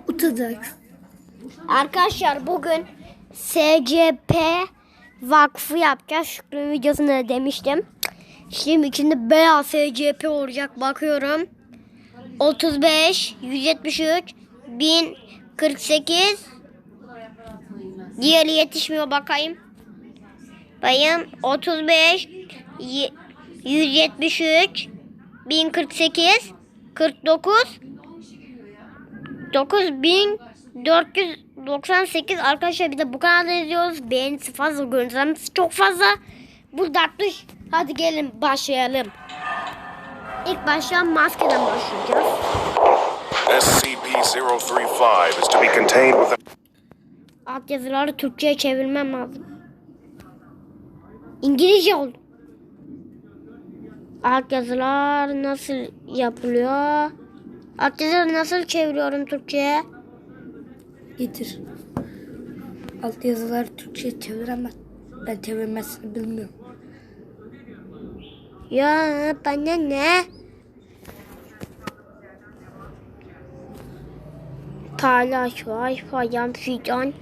Utacak. Arkadaşlar bugün SCP vakfı yapacağız. Şükrü videosunda demiştim. Şimdi içinde beyaz SCP olacak. Bakıyorum. 35, 173, 1048. Diğeri yetişmiyor bakayım. Bayım 35, 173, 1048, 49, 9498. Arkadaşlar bir de bu kanalda izliyoruz. Beğenisi fazla, görüntülerimiz çok fazla. Burada 60. Hadi gelin başlayalım. İlk baştan maskeden başlayacağız. SCP-035 is to be contained with Alt yazıları Türkçe'ye çevirmem lazım. İngilizce oldu. Alt yazılar nasıl yapılıyor? Alt yazıları nasıl çeviriyorum Türkçe'ye? Getir. Alt yazıları Türkçe'ye çeviremez. Ben çevirmesini bilmiyorum. Ya bana ne? Paylaş var, payam fidan.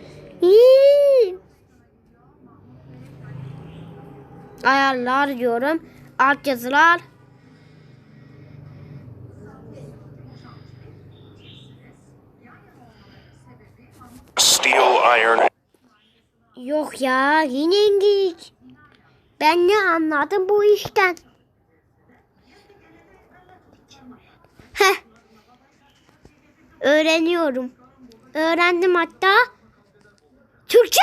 Ayarlar diyorum. Alt yazılar. steel iron. Yok ya, yine İngiliz. Ben ne anladım bu işten? Heh. Öğreniyorum. Öğrendim hatta. Türkçe.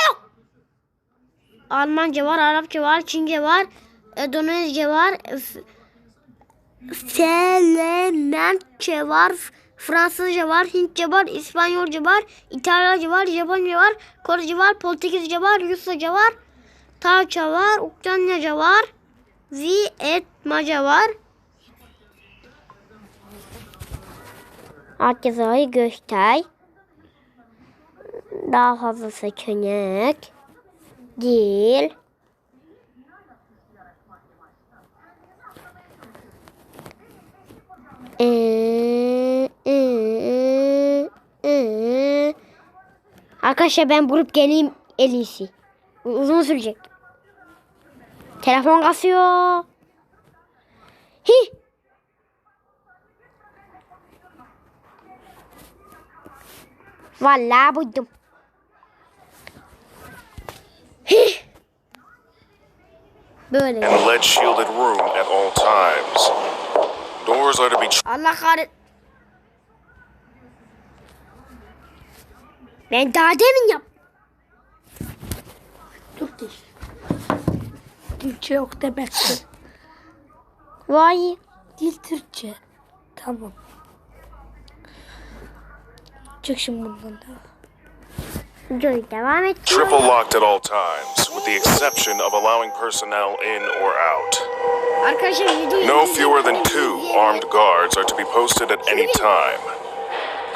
Almanca var, Arapça var, Çince var, Endonezce var, Selementçe var, Fransızca var, Hintçe var, İspanyolca var, İtalyanca var, Japonca var, Korece var, Portekizce var, Rusça var, Tarça var, Ukraynaca var, Vietnamca var. Herkese göster. Daha fazla seçenek. Dil. Arkadaşlar ben bulup geleyim en iyisi. Uzun sürecek. Telefon kasıyor. Hi. Vallahi buydum. Hi. Böyle. And lead shielded room at all times. Doors are to be Allah kahret. Ben daha demin yap. Türk değil. Türkçe yok demektir. Vay. Dil Türkçe. Tamam. Çık şimdi bundan da. Videoyu devam et. triple locked at all times, with the exception of allowing personnel in or out. Arkadaşlar videoyu No fewer than 2 armed guards are to be posted at any time.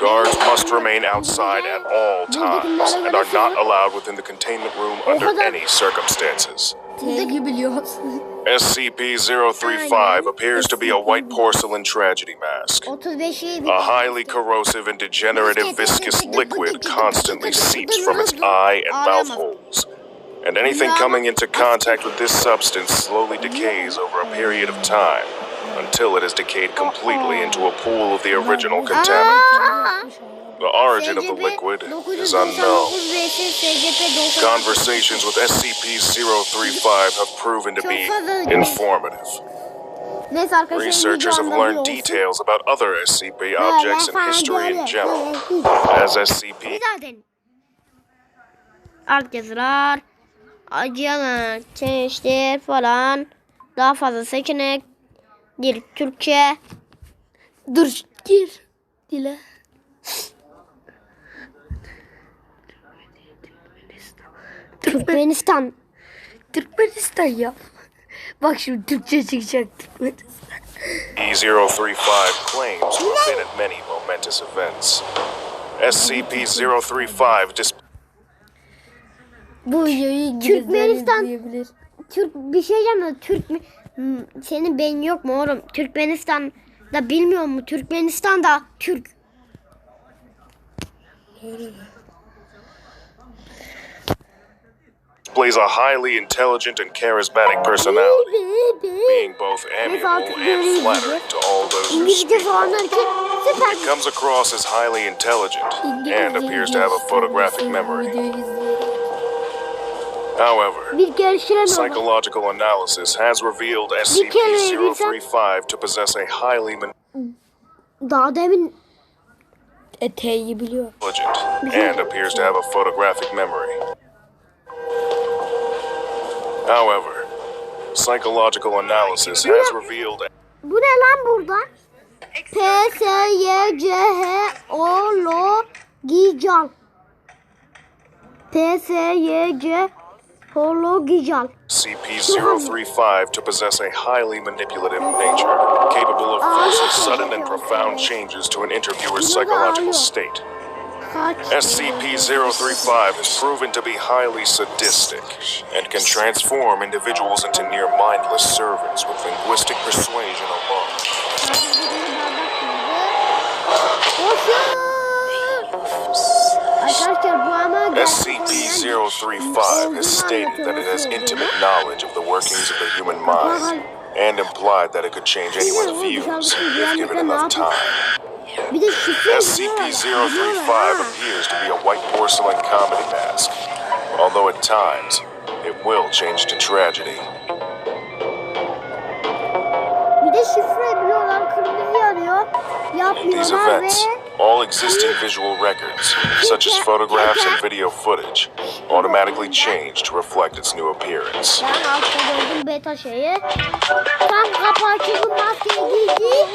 Guards must remain outside at all times and are not allowed within the containment room under any circumstances. Sevgi biliyorsun. SCP-035 appears to be a white porcelain tragedy mask. 35'i A highly corrosive and degenerative viscous liquid constantly seeps from its eye and mouth holes. And anything coming into contact with this substance slowly decays over a period of time until it is decayed completely into a pool of the original contaminant. The origin of the liquid is unknown. Conversations with SCP-035 have proven to be informative. Neyse arkadaşlar Researchers have learned details about other SCP objects and history in general. As SCP Zaten. Alt yazılar, acıyalar, çeşitler falan, daha fazla seçenek, dil Türkçe. Dur gir. Dile. Türkmenistan. Türkmenistan yap. Bak şimdi Türkçe çıkacak Türkmenistan. E-035 claims to have been at many momentous events. SCP-035 Bu videoyu Türkmenistan. duyabilir. Türk bir şey diyeceğim de Türk mü? Senin beynin yok mu oğlum? Türkmenistan'da bilmiyor mu? Türkmenistan'da Türk. Displays a highly intelligent and charismatic personality, being both amiable and flattering to all those who İngilizce speak. falanlar için süper. It comes across as highly intelligent and appears to have a photographic memory. However, Bir geliştiremiyorlar. psychological analysis has revealed SCP-035 to possess a highly Daha demin Eteği biliyor. intelligent and appears to have a photographic memory. However, psychological analysis has revealed bu ne lan burada? P S Y C H O L O Gical. P S Y C H O L O Gical. SCP-035 to possess a highly manipulative nature, capable of forcing sudden and profound changes to an interviewer's psychological state. SCP-035 has proven to be highly sadistic and can transform individuals into near mindless servants with linguistic persuasion alone. SCP-035 has stated that it has intimate knowledge of the workings of the human mind and implied that it could change anyone's views if given enough time. SCP-035 appears to be a white porcelain comedy mask, although at times it will change to tragedy. Bir de şifre biliyorlar, kırmızı yanıyor. In these Yapmıyorlar events, ve all existing visual records, such as photographs and video footage, automatically change to reflect its new appearance. ben altta gördüm beta şeyi. Tam kapağı açıldı, maskeyi giydi.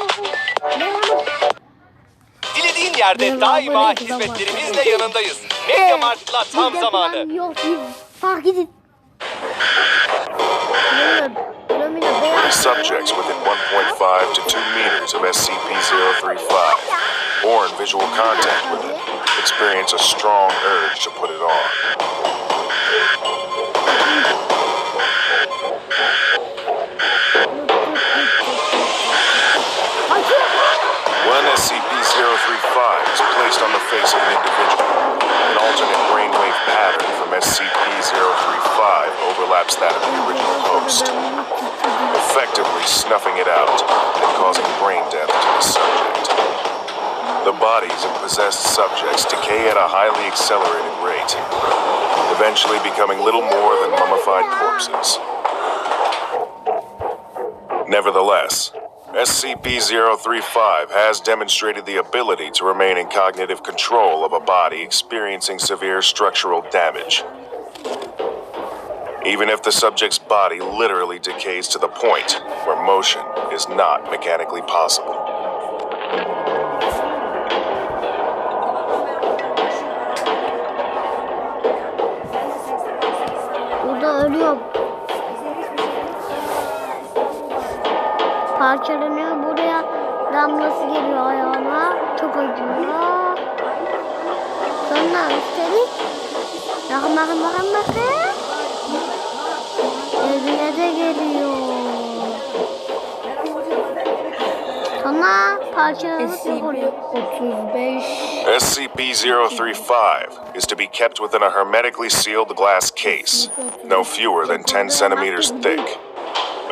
Dilediğin yerde daima hizmetlerimizle yanındayız. Mediamarkt'la tam zamanı. Yok, fark edin. Subjects within 1.5 to 2 meters of SCP-035 or in visual contact with it experience a strong urge to put it on. When SCP-035 is placed on the face of an individual, an alternate brainwave pattern from SCP-035 overlaps that of the original host, effectively snuffing it out and causing brain death to the subject. The bodies of possessed subjects decay at a highly accelerated rate, eventually becoming little more than mummified corpses. Nevertheless, SCP-035 has demonstrated the ability to remain in cognitive control of a body experiencing severe structural damage, even if the subject's body literally decays to the point where motion is not mechanically possible. Burada ölüyor. Parçalanıyor. Buraya damlası geliyor ayağına. Çok acıyor. Sonra üstelik bakın. Evine de geliyor. Sonra parçalanıp yok oluyor. SCP-35 SCP-035 is to be kept within a hermetically sealed glass case, no fewer than 10 centimeters thick.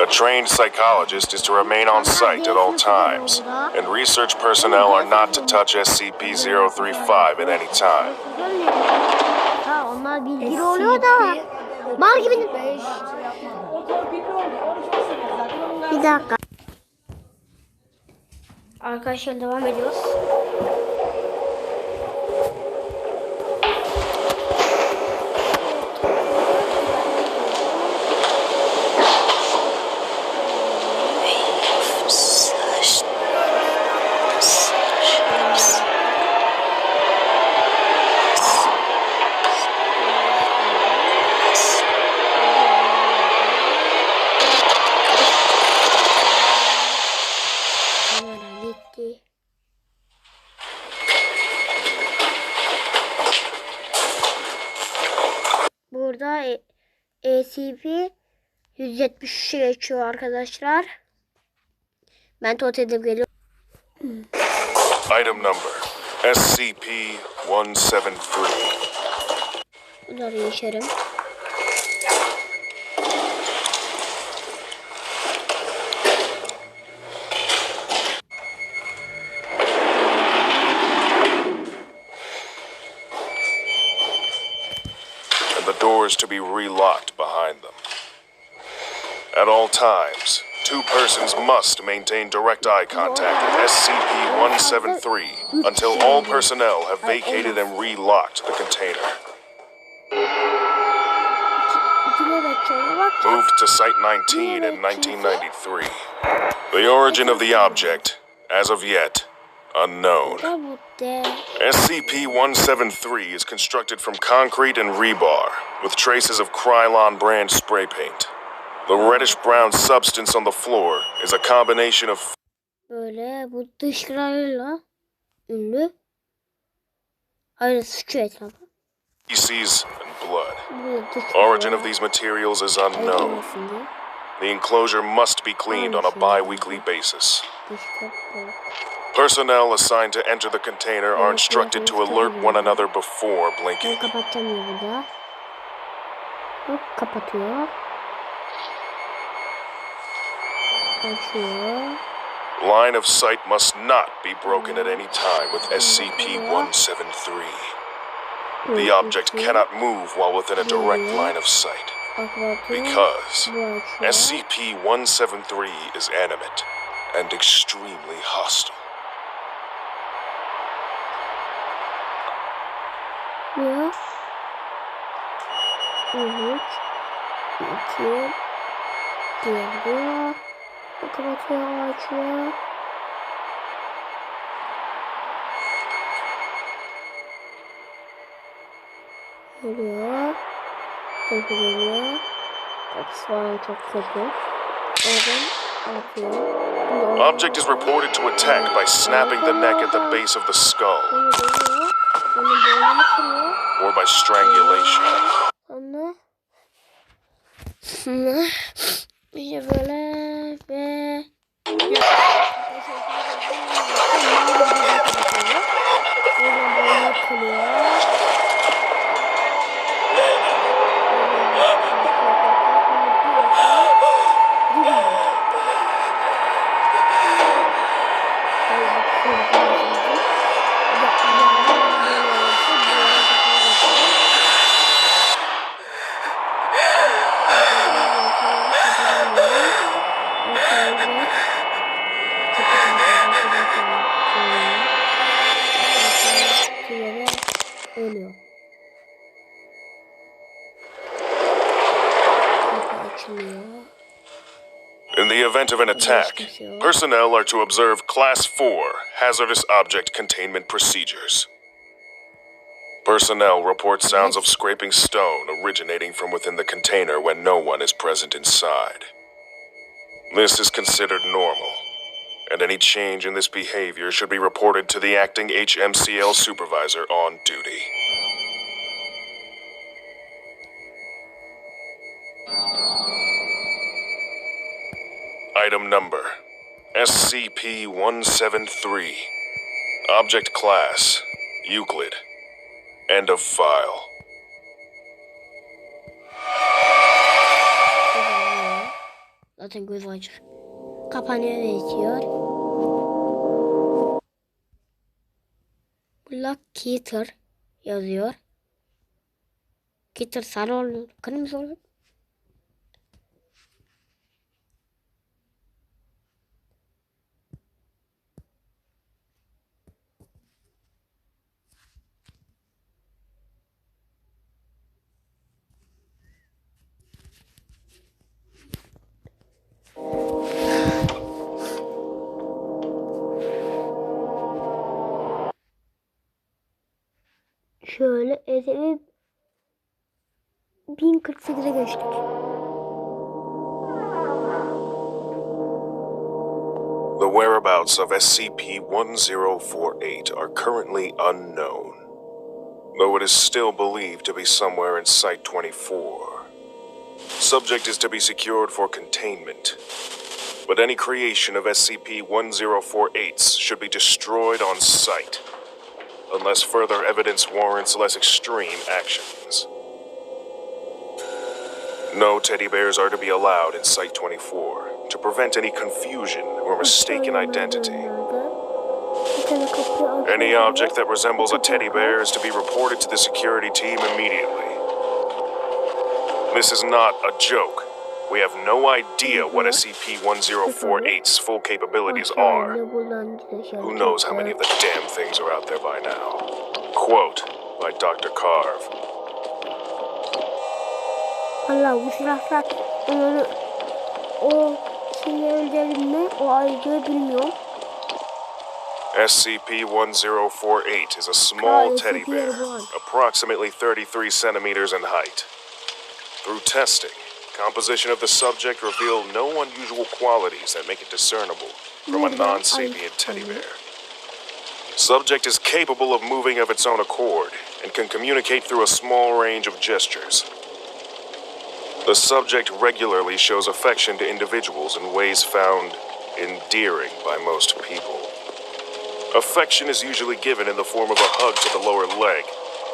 A trained psychologist is to remain on site at all times, and research personnel are not to touch SCP-035 at any time. Ha, onlar bilgili oluyor da. Mal gibi. Bir dakika. Arkadaşlar devam ediyoruz. Burada SCP-173 geçiyor arkadaşlar. Ben tot edip geliyorum. Item number SCP-173. Bunları yaşarım. And the doors to be relocked behind them. At all times, two persons must maintain direct eye contact with SCP-173 until all personnel have vacated and relocked the container. Moved to Site 19 in 1993. The origin of the object, as of yet, unknown. SCP-173 is constructed from concrete and rebar, with traces of Krylon brand spray paint. The reddish-brown substance on the floor is a combination of Böyle bu dışkılarıyla ünlü. Hayır sıkıyor etrafı. feces and blood. Origin of these materials is unknown. The enclosure must be cleaned on a bi-weekly basis. Personnel assigned to enter the container are instructed to alert one another before blinking. Kapatacağım burada. Hop kapatıyor. Açıyor. Line of sight must not be broken at any time with SCP-173. The object cannot move while within a direct line of sight, because SCP-173 is animate and extremely hostile. Bir. 3. 2. Geliyor. Kapatıyor, açıyor. Geliyor. Çok geliyor. Kapısı falan çok kötü. Oradan atıyor. Object is reported to attack by snapping the neck at the base of the skull, Onun boynunu kırıyor. or by strangulation. Sonra işte böyle ve ölüyor. Kapı açılıyor. In the event of an attack, personnel are to observe Class 4 hazardous object containment procedures. Personnel report sounds of scraping stone originating from within the container when no one is present inside. This is considered normal, and any change in this behavior should be reported to the acting HMCL supervisor on duty. Item number SCP-173. Object Class Euclid. End of file. Zaten göz açır. Kapanıyor ve itiyor. Black Keter yazıyor. Keter sarı oluyor. Kırmızı oluyor. Şöyle edebi 1048'e geçtik. The whereabouts of SCP-1048 are currently unknown, though it is still believed to be somewhere in Site 24. Subject is to be secured for containment, but any creation of SCP-1048s should be destroyed on sight. unless further evidence warrants less extreme actions. No teddy bears are to be allowed in Site-24 to prevent any confusion or mistaken identity. Any object that resembles a teddy bear is to be reported to the security team immediately. This is not a joke. We have no idea what SCP-1048's full capabilities are. Who knows how many of the damn things are out there by now? Quote by Dr. Carve. Allah bu silahlar onları o şeyi öldürebilme o ayrıca bilmiyorum. SCP-1048 is a small teddy bear, approximately 33 centimeters in height. Through testing, composition of the subject revealed no unusual qualities that make it discernible from a non-sapient teddy bear. Subject is capable of moving of its own accord and can communicate through a small range of gestures. The subject regularly shows affection to individuals in ways found endearing by most people. Affection is usually given in the form of a hug to the lower leg,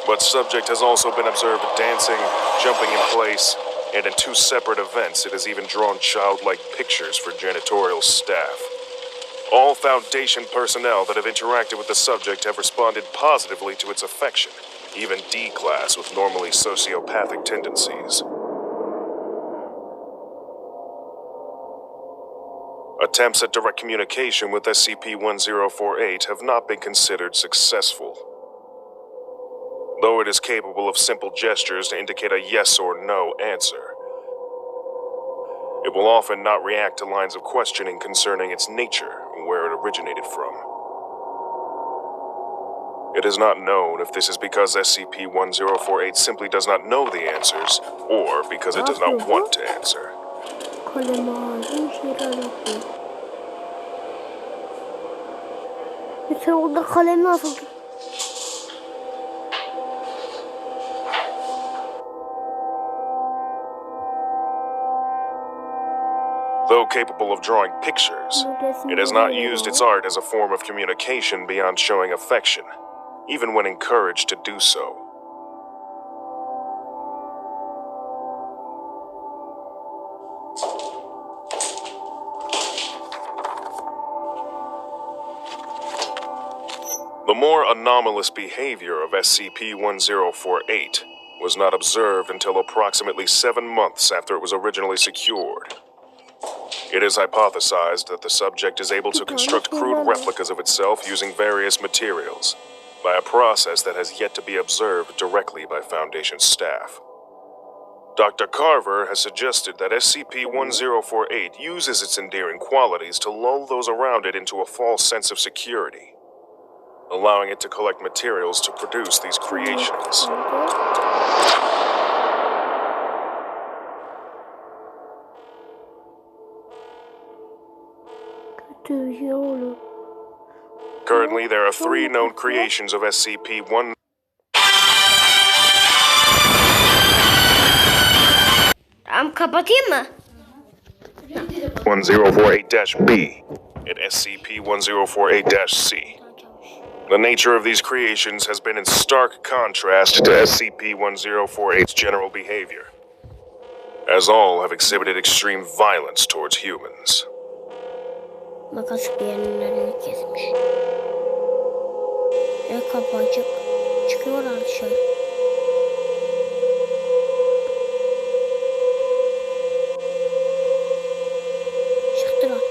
but subject has also been observed dancing, jumping in place, and in 2 separate events it has even drawn childlike pictures for janitorial staff. All Foundation personnel that have interacted with the subject have responded positively to its affection, even D-Class with normally sociopathic tendencies. Attempts at direct communication with SCP-1048 have not been considered successful. Though it is capable of simple gestures to indicate a yes or no answer, it will often not react to lines of questioning concerning its nature and where it originated from. It is not known if this is because SCP-1048 simply does not know the answers, or because it does not want to answer. Kalemi aldım, şeyler yapıyorum. Mesela orada kalemi asıldı. Though capable of drawing pictures, it has not used its art as a form of communication beyond showing affection, even when encouraged to do so. The more anomalous behavior of SCP-1048 was not observed until approximately 7 months after it was originally secured. It is hypothesized that the subject is able to construct crude replicas of itself using various materials, by a process that has yet to be observed directly by Foundation staff. Dr. Carver has suggested that SCP-1048 uses its endearing qualities to lull those around it into a false sense of security, allowing it to collect materials to produce these creations. Currently, there are 3 known creations of SCP-1. Tamam kapatayım mı? 1048-B and SCP-1048-C. The nature of these creations has been in stark contrast to SCP-1048's general behavior, as all have exhibited extreme violence towards humans. Makas bir yerlerini kesmiş. Ve kapı açık. Çıkıyorlar dışarı. Çıktılar.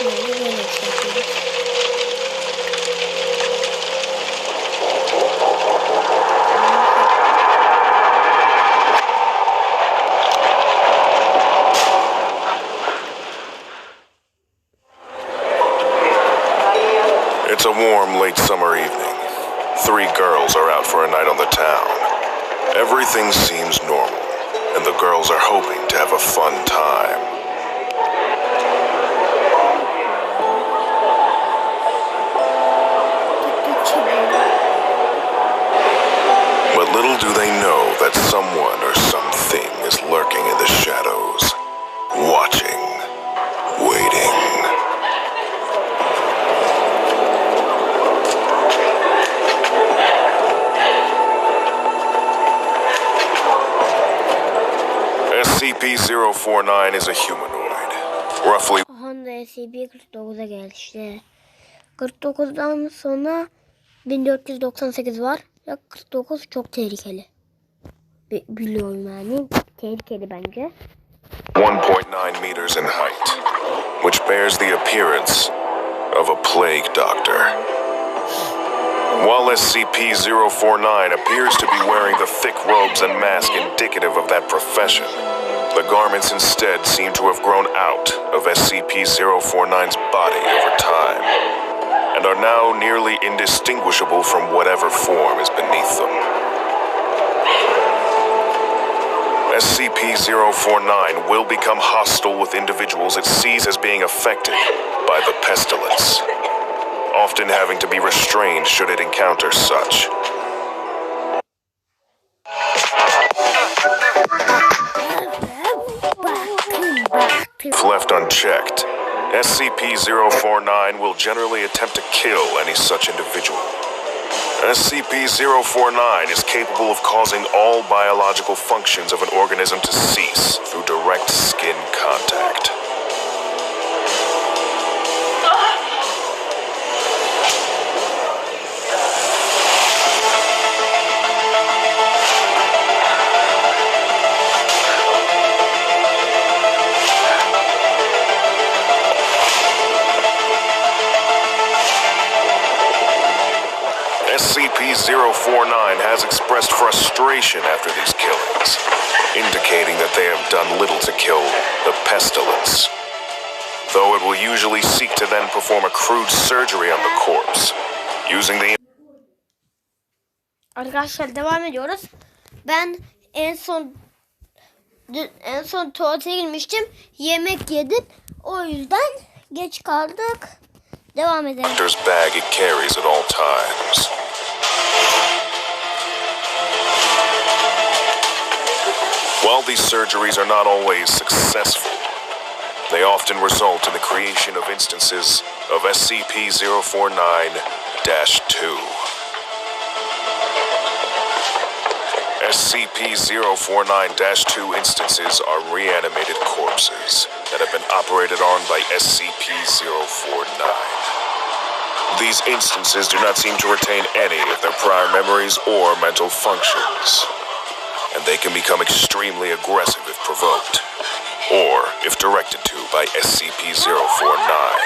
Böyle bir şey yapıyoruz. It's a warm, late summer evening. 3 girls are out for a night on the town. Everything seems normal, and the girls are hoping to have a fun time. But little do they know that someone or something is lurking in the shadows, watching, waiting. SCP-049 is a humanoid, roughly Aha da SCP-49'a geldi işte. 49'dan sonra 1498 var. Ya 49 çok tehlikeli. Biliyorum yani. Tehlikeli bence. 1.9 meters in height, which bears the appearance of a plague doctor. While SCP-049 appears to be wearing the thick robes and mask indicative of that profession, the garments instead seem to have grown out of SCP-049's body over time, and are now nearly indistinguishable from whatever form is beneath them. SCP-049 will become hostile with individuals it sees as being affected by the pestilence, often having to be restrained should it encounter such. If left unchecked, SCP-049 will generally attempt to kill any such individual. SCP-049 is capable of causing all biological functions of an organism to cease through direct skin contact. SCP-049 has expressed frustration after these killings, indicating that they have done little to kill the pestilence. Though it will usually seek to then perform a crude surgery on the corpse, using the... Arkadaşlar devam ediyoruz. Ben en son tuvalete girmiştim. Yemek yedim. O yüzden geç kaldık. Devam edelim. Doctor's bag it carries at all times. While these surgeries are not always successful, they often result in the creation of instances of SCP-049-2. SCP-049-2 instances are reanimated corpses that have been operated on by SCP-049. These instances do not seem to retain any of their prior memories or mental functions, and they can become extremely aggressive if provoked, or if directed to by SCP-049.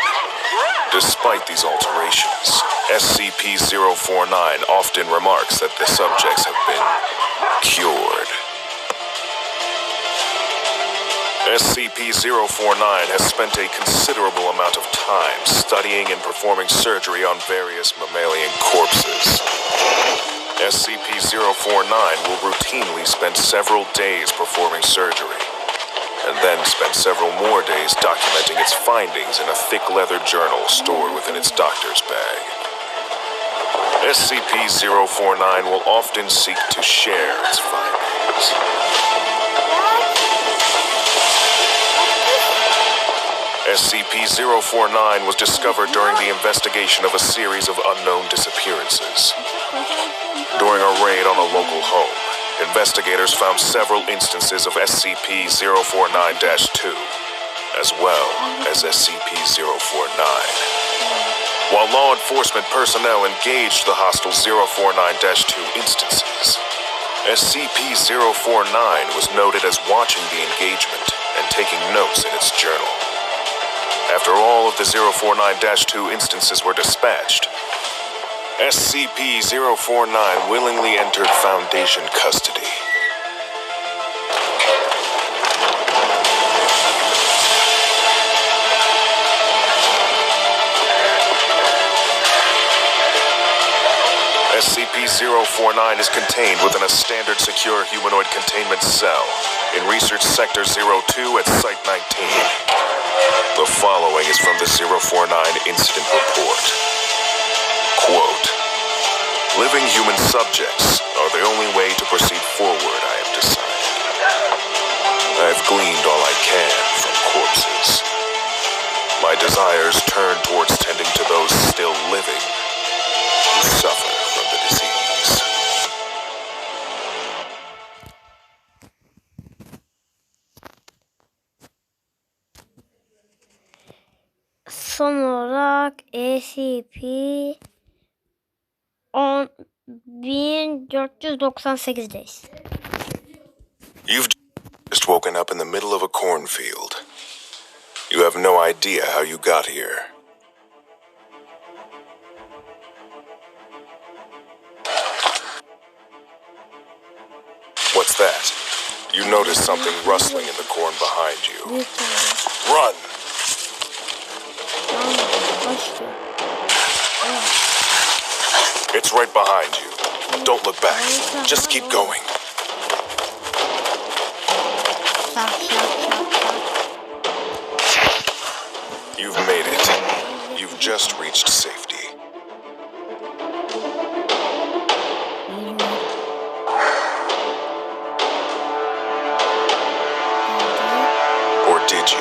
Despite these alterations, SCP-049 often remarks that the subjects have been cured. SCP-049 has spent a considerable amount of time studying and performing surgery on various mammalian corpses. SCP-049 will routinely spend several days performing surgery, and then spend several more days documenting its findings in a thick leather journal stored within its doctor's bag. SCP-049 will often seek to share its findings. SCP-049 was discovered during the investigation of a series of unknown disappearances. During a raid on a local home, investigators found several instances of SCP-049-2, as well as SCP-049. While law enforcement personnel engaged the hostile 049-2 instances, SCP-049 was noted as watching the engagement and taking notes in its journal. After all of the 049-2 instances were dispatched, SCP-049 willingly entered Foundation custody. SCP-049 is contained within a standard secure humanoid containment cell in Research Sector 02 at Site 19. The following is from the 049 Incident Report. Quote, "Living human subjects are the only way to proceed forward, I have decided. I have gleaned all I can from corpses. My desires turn towards tending to those still living who suffer from the disease." olarak SCP 1498'deyiz. You've just woken up in the middle of a cornfield. You have no idea how you got here. What's that? You notice something rustling in the corn behind you. Run! It's right behind you. Don't look back. Just keep going. You've made it. You've just reached safety. Or did you?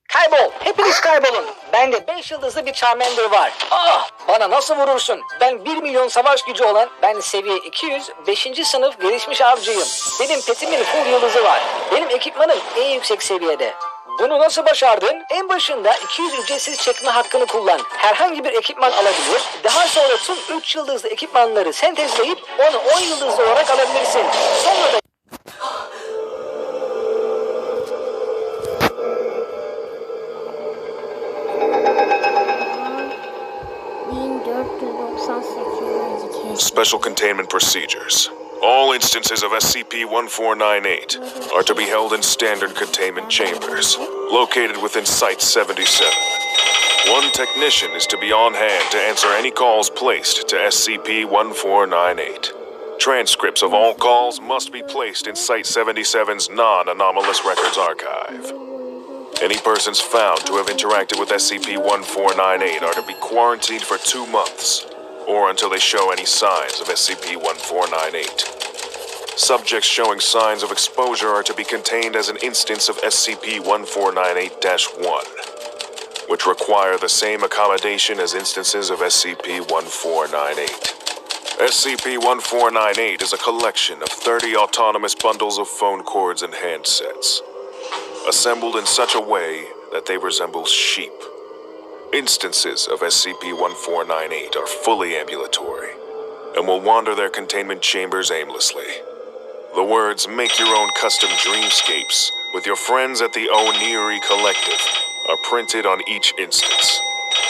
Kaybol. Hepiniz kaybolun. Bende 5 yıldızlı bir Charmander var. Ah! Bana nasıl vurursun? Ben 1 milyon savaş gücü olan, ben seviye 200, 5. sınıf gelişmiş avcıyım. Benim petimin full yıldızı var. Benim ekipmanım en yüksek seviyede. Bunu nasıl başardın? En başında 200 ücretsiz çekme hakkını kullan. Herhangi bir ekipman alabilir. Daha sonra tüm 3 yıldızlı ekipmanları sentezleyip onu 10 yıldızlı olarak alabilirsin. Sonra da 1498. Special containment procedures. All instances of SCP-1498 are to be held in standard containment chambers, located within Site-77. One technician is to be on hand to answer any calls placed to SCP-1498. Transcripts of all calls must be placed in Site-77's non-anomalous records archive. Any persons found to have interacted with SCP-1498 are to be quarantined for 2 months, or until they show any signs of SCP-1498. Subjects showing signs of exposure are to be contained as an instance of SCP-1498-1, which require the same accommodation as instances of SCP-1498. SCP-1498 is a collection of 30 autonomous bundles of phone cords and handsets, assembled in such a way that they resemble sheep. Instances of SCP-1498 are fully ambulatory and will wander their containment chambers aimlessly. The words "Make your own custom dreamscapes with your friends at the O'Neary Collective" are printed on each instance.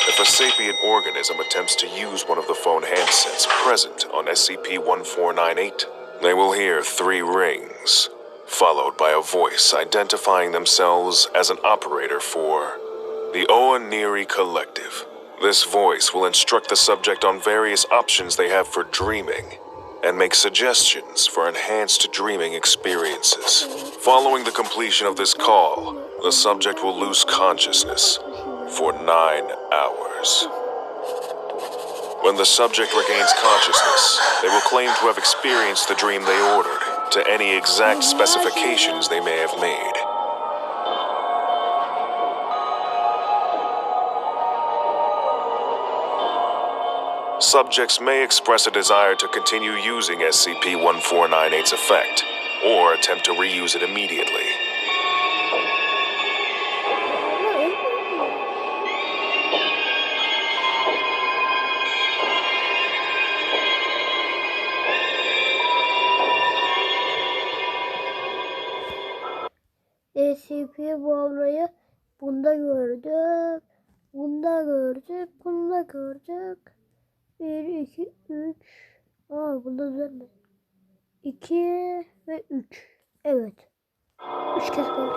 If a sapient organism attempts to use one of the phone handsets present on SCP-1498, they will hear 3 rings, followed by a voice identifying themselves as an operator for the O'Neary Collective. This voice will instruct the subject on various options they have for dreaming and make suggestions for enhanced dreaming experiences. Following the completion of this call, the subject will lose consciousness for 9 hours. When the subject regains consciousness, they will claim to have experienced the dream they ordered to any exact specifications they may have made. Subjects may express a desire to continue using SCP-1498's effect, or attempt to reuse it immediately. SCP bu avlayı bunda gördük. Bunda gördük. Bunda gördük. 1, 2, 3. Bunda düzenli. 2 ve 3. Evet. 3 kez gördük.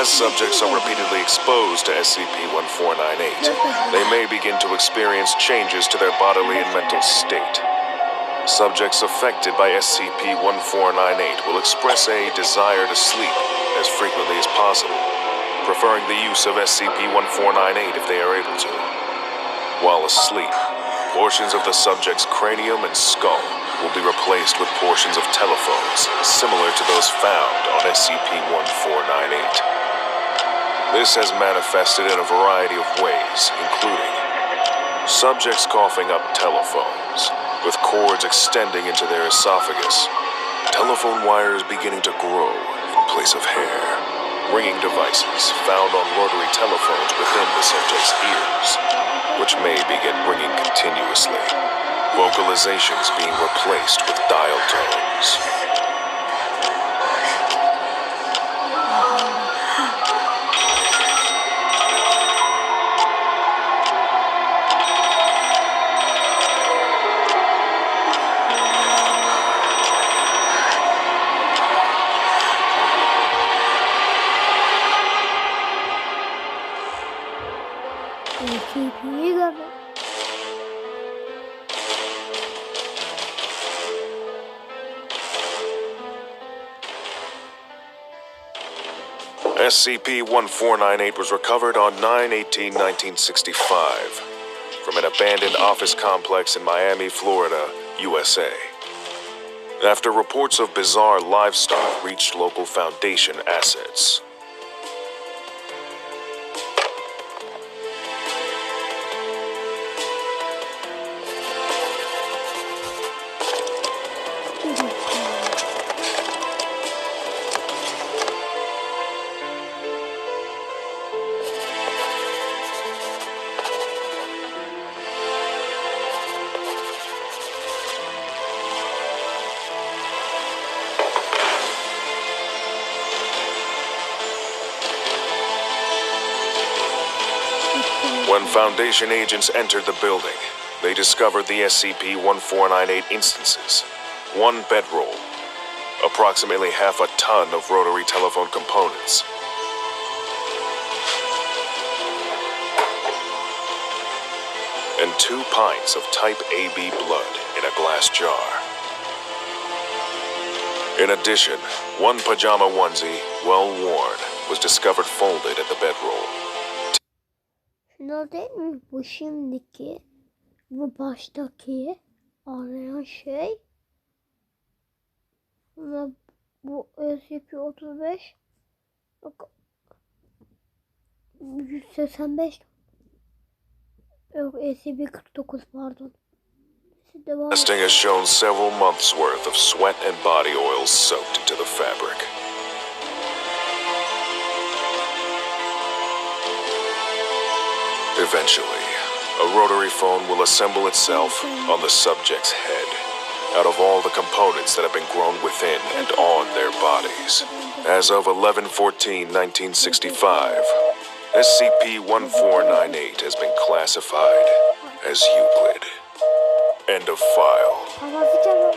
As subjects are repeatedly exposed to SCP-1498, they may begin to experience changes to their bodily and mental state. Subjects affected by SCP-1498 will express a desire to sleep as frequently as possible, preferring the use of SCP-1498 if they are able to. While asleep, portions of the subject's cranium and skull will be replaced with portions of telephones similar to those found on SCP-1498. This has manifested in a variety of ways, including subjects coughing up telephones, with cords extending into their esophagus, telephone wires beginning to grow in place of hair. Ringing devices found on rotary telephones within the subject's ears, which may begin ringing continuously. Vocalizations being replaced with dial tones. SCP'yi gördüm. SCP-1498 was recovered on 9/18/1965 from an abandoned office complex in Miami, Florida, USA. After reports of bizarre livestock reached local Foundation assets. When Foundation agents entered the building, they discovered the SCP-1498 instances. One bedroll, approximately half a ton of rotary telephone components, and 2 pints of type AB blood in a glass jar. In addition, one pajama onesie, well worn, was discovered folded at the bedroll. Şunlar değil mi? Bu şimdiki, bu baştaki arayan şey. Ama bu SCP-35. Bak. 185. Yok, SCP-49 pardon. Testing has shown several months' worth of sweat and body oils soaked into the fabric. Eventually, a rotary phone will assemble itself on the subject's head, out of all the components that have been grown within and on their bodies. As of 11/14/1965, SCP-1498 has been classified as Euclid. End of file. Havası çalıyor.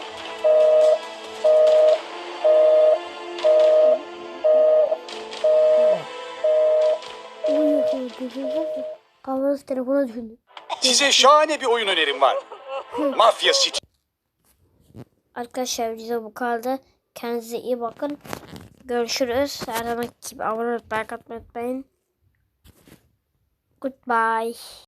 Kavrası telefona düşündü. Size şahane bir oyun önerim var. Mafya City. Arkadaşlar video bu kaldı. Kendinize iyi bakın. Görüşürüz. Her zaman gibi abone olmayı, like atmayı unutmayın. Goodbye.